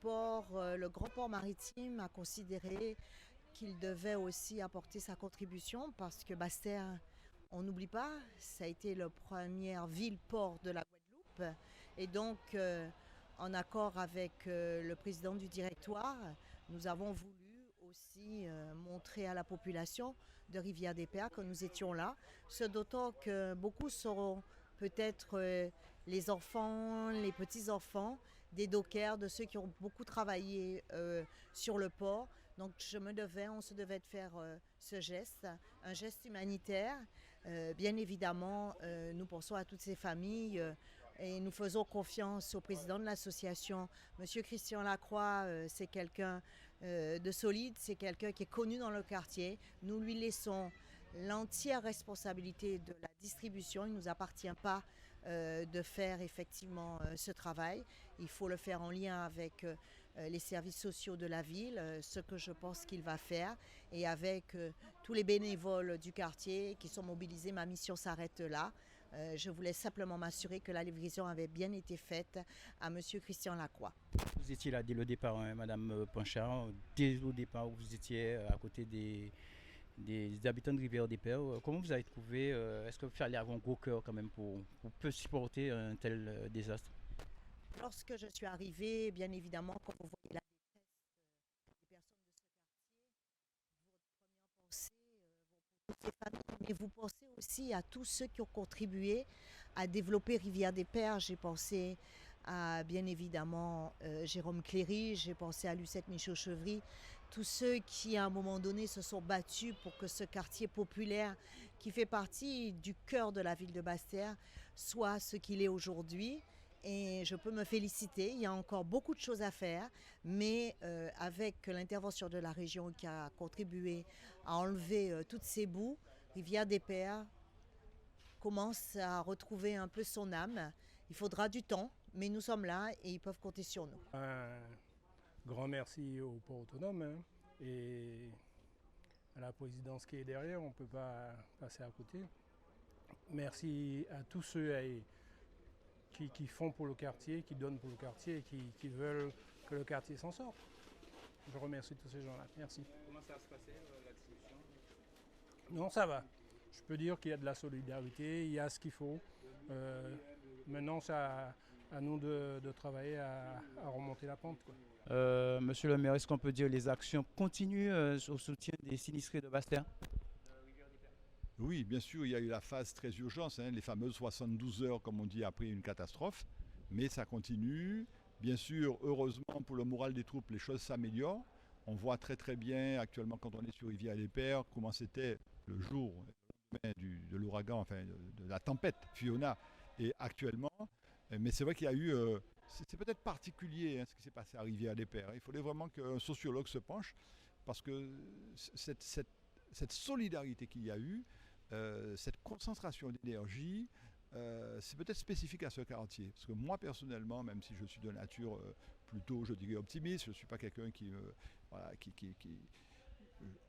le grand port maritime a considéré qu'il devait aussi apporter sa contribution parce que Basse-Terre, on n'oublie pas, ça a été la première ville-port de la Guadeloupe. Et donc, en accord avec le président du directoire, nous avons voulu aussi montrer à la population de Rivière-des-Pères que nous étions là. Ce d'autant que beaucoup seront peut-être les enfants, les petits-enfants des dockers, de ceux qui ont beaucoup travaillé sur le port. Donc on se devait de faire ce geste, un geste humanitaire. Bien évidemment, nous pensons à toutes ces familles et nous faisons confiance au président de l'association. Monsieur Christian Lacroix, c'est quelqu'un de solide, c'est quelqu'un qui est connu dans le quartier. Nous lui laissons l'entière responsabilité de la distribution. Il ne nous appartient pas de faire effectivement ce travail. Il faut le faire en lien avec les services sociaux de la ville, ce que je pense qu'il va faire, et avec tous les bénévoles du quartier qui sont mobilisés. Ma mission s'arrête là. Je voulais simplement m'assurer que la livraison avait bien été faite à Monsieur Christian Lacroix. Vous étiez là dès le départ, hein, Madame Panchard, dès le départ où vous étiez à côté des habitants de Rivière-des-Pères. Comment vous avez trouvé est-ce qu'il fallait avoir un gros cœur quand même pour peu supporter un tel désastre? Lorsque je suis arrivée, bien évidemment, quand vous voyez la détresse des personnes de ce quartier, votre première pensée vont pour toutes ces familles, mais vous pensez aussi à tous ceux qui ont contribué à développer Rivière-des-Pères. J'ai pensé à, bien évidemment, Jérôme Cléry, j'ai pensé à Lucette Michaud-Chevry, tous ceux qui, à un moment donné, se sont battus pour que ce quartier populaire, qui fait partie du cœur de la ville de Basse-Terre, soit ce qu'il est aujourd'hui. Et je peux me féliciter, il y a encore beaucoup de choses à faire, mais avec l'intervention de la région qui a contribué à enlever toutes ces boues, Rivière-des-Pères commence à retrouver un peu son âme. Il faudra du temps, mais nous sommes là et ils peuvent compter sur nous. Un grand merci au port autonome et à la présidence qui est derrière, on ne peut pas passer à côté. Merci à tous ceux qui font pour le quartier, qui donnent pour le quartier et qui veulent que le quartier s'en sorte. Je remercie tous ces gens-là. Merci. Comment ça se passait la distribution? Non, ça va. Je peux dire qu'il y a de la solidarité, il y a ce qu'il faut. Maintenant, c'est à nous de travailler à remonter la pente, quoi. Monsieur le maire, est-ce qu'on peut dire les actions continuent au soutien des sinistrés de Basse-Terre? Oui, bien sûr, il y a eu la phase très urgence, hein, les fameuses 72 heures, comme on dit, après une catastrophe. Mais ça continue. Bien sûr, heureusement, pour le moral des troupes, les choses s'améliorent. On voit très très bien actuellement, quand on est sur Rivière-des-Pères, comment c'était le jour le lendemain de l'ouragan, enfin de la tempête Fiona. Et actuellement, mais c'est vrai qu'il y a eu, c'est peut-être particulier, hein, ce qui s'est passé à Rivière-des-Pères. Il faudrait vraiment qu'un sociologue se penche, parce que cette solidarité qu'il y a eu, cette concentration d'énergie, c'est peut-être spécifique à ce quartier. Parce que moi, personnellement, même si je suis de nature plutôt, je dirais, optimiste, je ne suis pas quelqu'un voilà,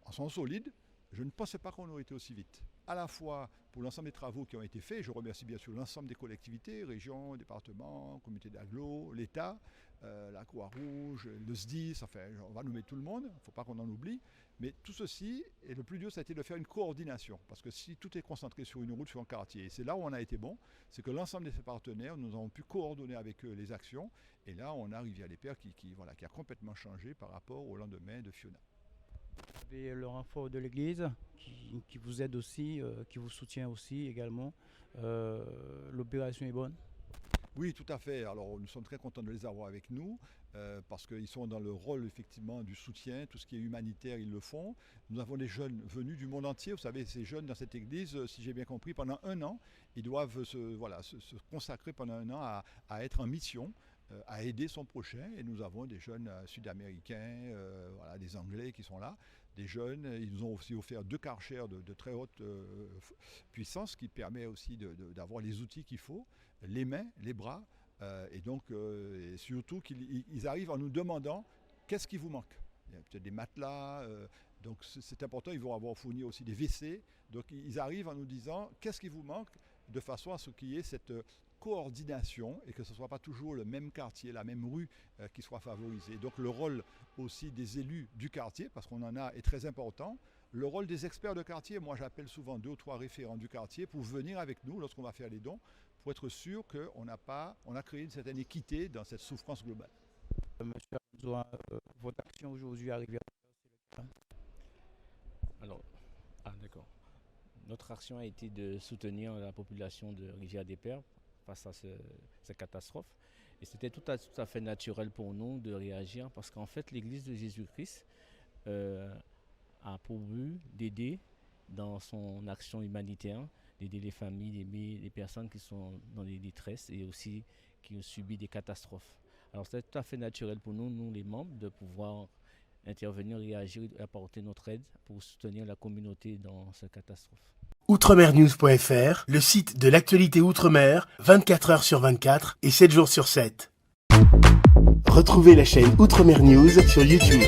en sont solides, je ne pensais pas qu'on aurait été aussi vite. À la fois pour l'ensemble des travaux qui ont été faits, je remercie bien sûr l'ensemble des collectivités, régions, départements, comités d'agglo, l'État, la Croix-Rouge, le SDIS, enfin on va nommer tout le monde, il ne faut pas qu'on en oublie. Mais tout ceci, et le plus dur, ça a été de faire une coordination. Parce que si tout est concentré sur une route, sur un quartier, et c'est là où on a été bon, c'est que l'ensemble de ces partenaires, nous avons pu coordonner avec eux les actions. Et là, on arrive à l'Épère qui a complètement changé par rapport au lendemain de Fiona. Vous avez le renfort de l'Église qui vous aide aussi, qui vous soutient aussi également. L'opération est bonne? Oui, tout à fait. Alors, nous sommes très contents de les avoir avec nous parce qu'ils sont dans le rôle effectivement du soutien. Tout ce qui est humanitaire, ils le font. Nous avons des jeunes venus du monde entier. Vous savez, ces jeunes dans cette église, si j'ai bien compris, pendant un an, ils doivent se consacrer pendant un an à être en mission, à aider son prochain. Et nous avons des jeunes sud-américains, des Anglais qui sont là. Des jeunes, ils nous ont aussi offert 2 Karcher de très haute puissance qui permet aussi d'avoir les outils qu'il faut, les mains, les bras, et surtout qu'ils arrivent en nous demandant qu'est-ce qui vous manque. Il y a peut-être des matelas, donc c'est important, ils vont avoir fourni aussi des WC, donc ils arrivent en nous disant qu'est-ce qui vous manque, de façon à ce qu'il y ait cette coordination et que ce ne soit pas toujours le même quartier, la même rue qui soit favorisée. Donc le rôle aussi des élus du quartier, parce qu'on en a, est très important. Le rôle des experts de quartier, moi j'appelle souvent 2 ou 3 référents du quartier pour venir avec nous lorsqu'on va faire les dons, pour être sûr qu'on a créé une certaine équité dans cette souffrance globale. Monsieur Hamzoua, votre action aujourd'hui à Rivière Alors, d'accord. Notre action a été de soutenir la population de Rivière-des-Pères face à cette catastrophe. Et c'était tout à fait naturel pour nous de réagir parce qu'en fait, l'Église de Jésus-Christ a pour but d'aider dans son action humanitaire, d'aider les familles, d'aider les personnes qui sont dans des détresses et aussi qui ont subi des catastrophes. Alors c'est tout à fait naturel pour nous les membres, de pouvoir intervenir, réagir et apporter notre aide pour soutenir la communauté dans cette catastrophe. Outremernews.fr, le site de l'actualité Outre-mer, 24 heures sur 24 et 7 jours sur 7. Retrouvez la chaîne Outremer News sur YouTube.